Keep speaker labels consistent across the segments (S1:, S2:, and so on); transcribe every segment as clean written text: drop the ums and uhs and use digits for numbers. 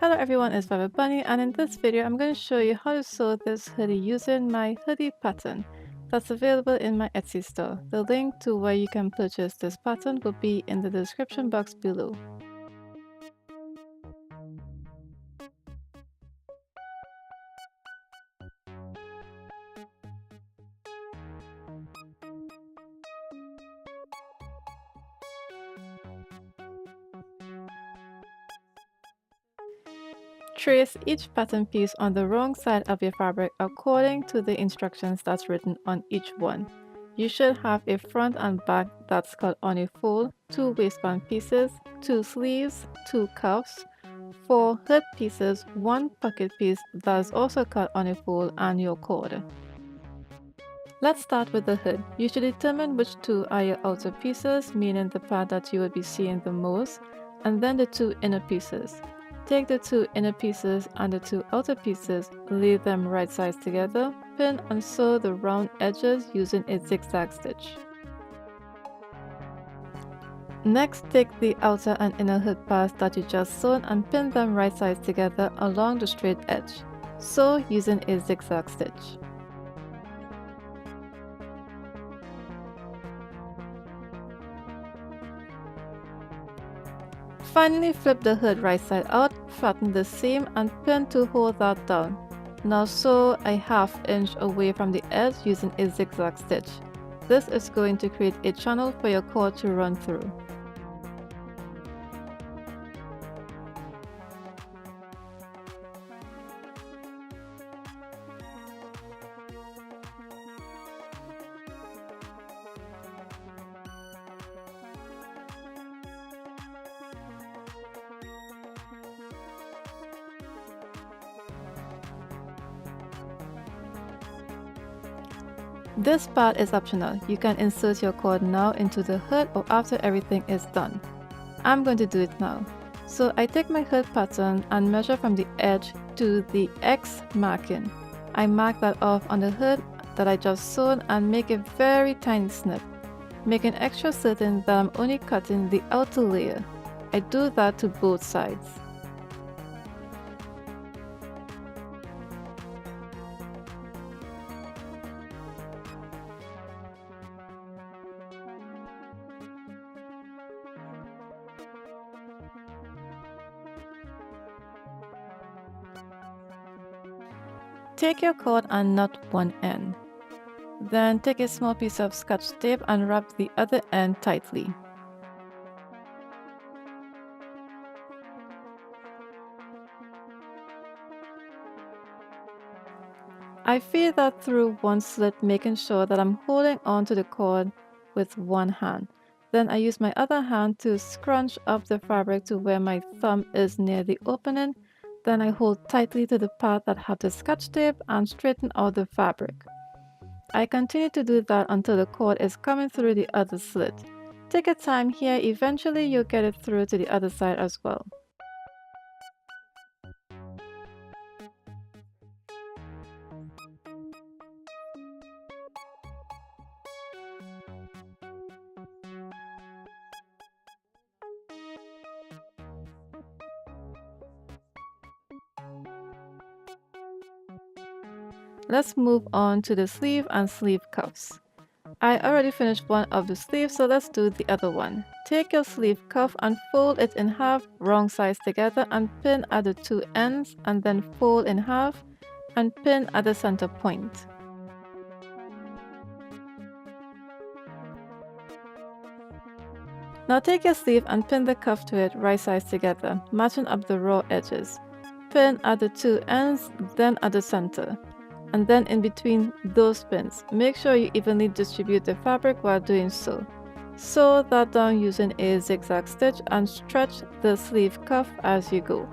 S1: Hello everyone, it's Velvet Bunny, and in this video I'm going to show you how to sew this hoodie using my hoodie pattern that's available in my Etsy store. The link to where you can purchase this pattern will be in the description box below. Trace each pattern piece on the wrong side of your fabric according to the instructions that's written on each one. You should have a front and back that's cut on a fold, 2 waistband pieces, 2 sleeves, 2 cuffs, 4 hood pieces, 1 pocket piece that's also cut on a fold, and your cord. Let's start with the hood. You should determine which two are your outer pieces, meaning the part that you will be seeing the most, and then the 2 inner pieces. Take the 2 inner pieces and the 2 outer pieces, lay them right sides together, pin and sew the round edges using a zigzag stitch. Next, take the outer and inner hood parts that you just sewn and pin them right sides together along the straight edge. Sew using a zigzag stitch. Finally, flip the hood right side out, flatten the seam and pin to hold that down. Now sew a ½ inch away from the edge using a zigzag stitch. This is going to create a channel for your cord to run through. This part is optional. You can insert your cord now into the hood or after everything is done. I'm going to do it now. So I take my hood pattern and measure from the edge to the X marking. I mark that off on the hood that I just sewn and make a very tiny snip, making extra certain that I'm only cutting the outer layer. I do that to both sides. Take your cord and knot one end. Then take a small piece of Scotch tape and wrap the other end tightly. I feed that through one slit, making sure that I'm holding on to the cord with one hand. Then I use my other hand to scrunch up the fabric to where my thumb is near the opening. Then I hold tightly to the part that have the Scotch tape and straighten out the fabric. I continue to do that until the cord is coming through the other slit. Take your time here, eventually you'll get it through to the other side as well. Let's move on to the sleeve and sleeve cuffs. I already finished one of the sleeves, so let's do the other one. Take your sleeve cuff and fold it in half, wrong sides together, and pin at the 2 ends, and then fold in half and pin at the center point. Now take your sleeve and pin the cuff to it right sides together, matching up the raw edges. Pin at the 2 ends, then at the center, and then in between those pins. Make sure you evenly distribute the fabric while doing so. Sew that down using a zigzag stitch and stretch the sleeve cuff as you go.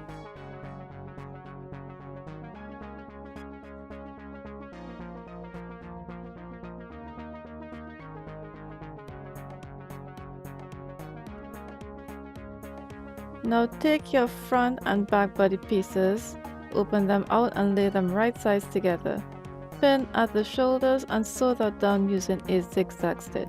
S1: Now take your front and back body pieces, open them out and lay them right sides together. Pin at the shoulders and sew that down using a zigzag stitch.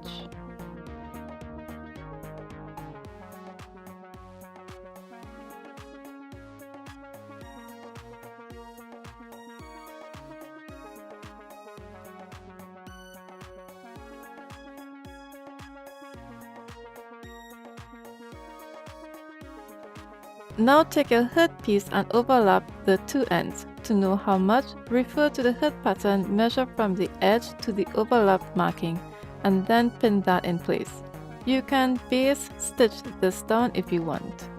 S1: Now take your hood piece and overlap the two ends. To know how much, refer to the hood pattern, measure from the edge to the overlap marking, and then pin that in place. You can base stitch this down if you want.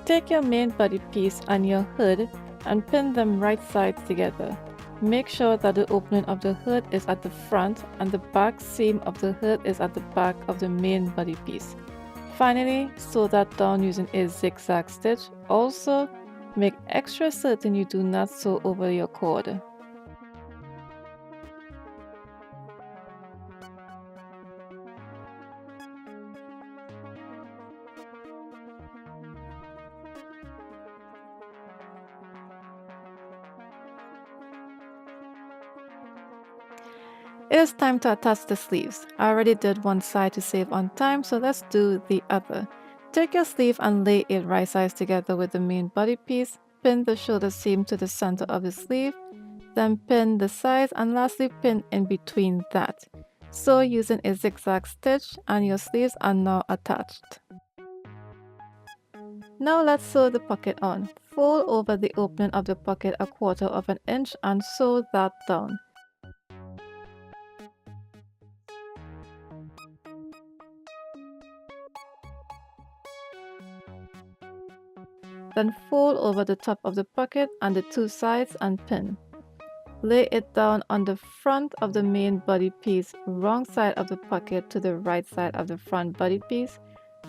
S1: Take your main body piece and your hood and pin them right sides together. Make sure that the opening of the hood is at the front and the back seam of the hood is at the back of the main body piece. Finally, sew that down using a zigzag stitch. Also, make extra certain you do not sew over your cord. It is time to attach the sleeves. I already did one side to save on time, so let's do the other. Take your sleeve and lay it right sides together with the main body piece. Pin the shoulder seam to the center of the sleeve, then pin the sides and lastly pin in between that. Sew using a zigzag stitch and your sleeves are now attached. Now let's sew the pocket on. Fold over the opening of the pocket 1/4 of an inch and sew that down. Then fold over the top of the pocket and the two sides and pin. Lay it down on the front of the main body piece, wrong side of the pocket to the right side of the front body piece,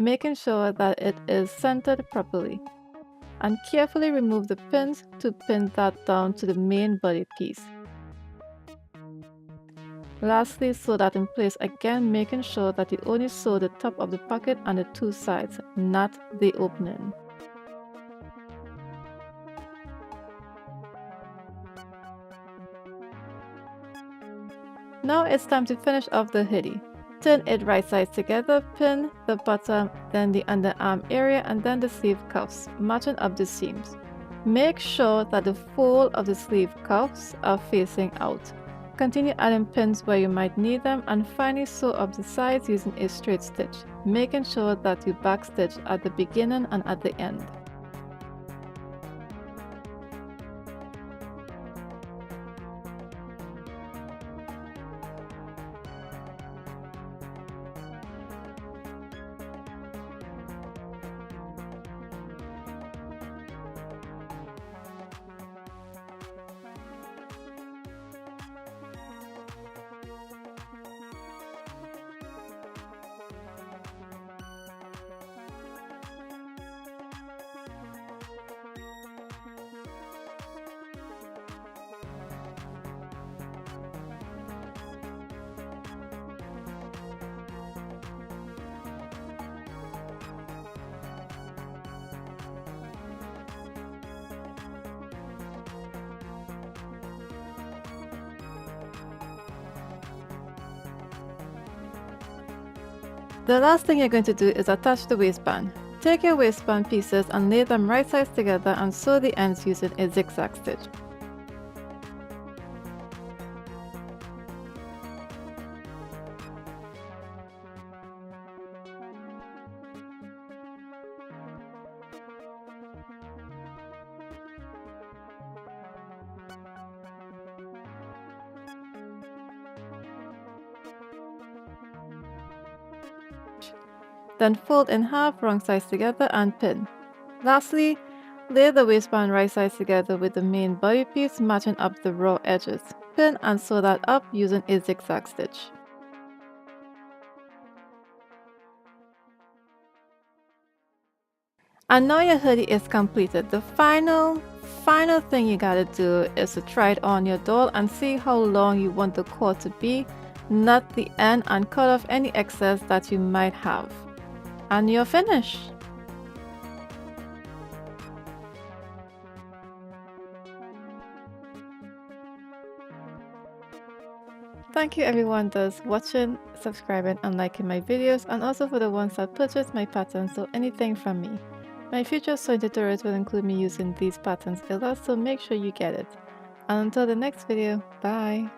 S1: making sure that it is centered properly. And carefully remove the pins to pin that down to the main body piece. Lastly, sew that in place again, making sure that you only sew the top of the pocket and the two sides, not the opening. Now it's time to finish off the hoodie. Turn it right sides together, pin the bottom, then the underarm area and then the sleeve cuffs, matching up the seams. Make sure that the fold of the sleeve cuffs are facing out. Continue adding pins where you might need them and finally sew up the sides using a straight stitch, making sure that you backstitch at the beginning and at the end. The last thing you're going to do is attach the waistband. Take your waistband pieces and lay them right sides together and sew the ends using a zigzag stitch. Then fold in half, wrong sides together and pin. Lastly, lay the waistband right sides together with the main body piece matching up the raw edges. Pin and sew that up using a zigzag stitch. And now your hoodie is completed. The final thing you gotta do is to try it on your doll and see how long you want the cord to be, knot the end and cut off any excess that you might have. And you're finished. Thank you everyone that's watching, subscribing and liking my videos, and also for the ones that purchased my patterns or anything from me. My future sewing tutorials will include me using these patterns a lot, so make sure you get it. And until the next video, bye!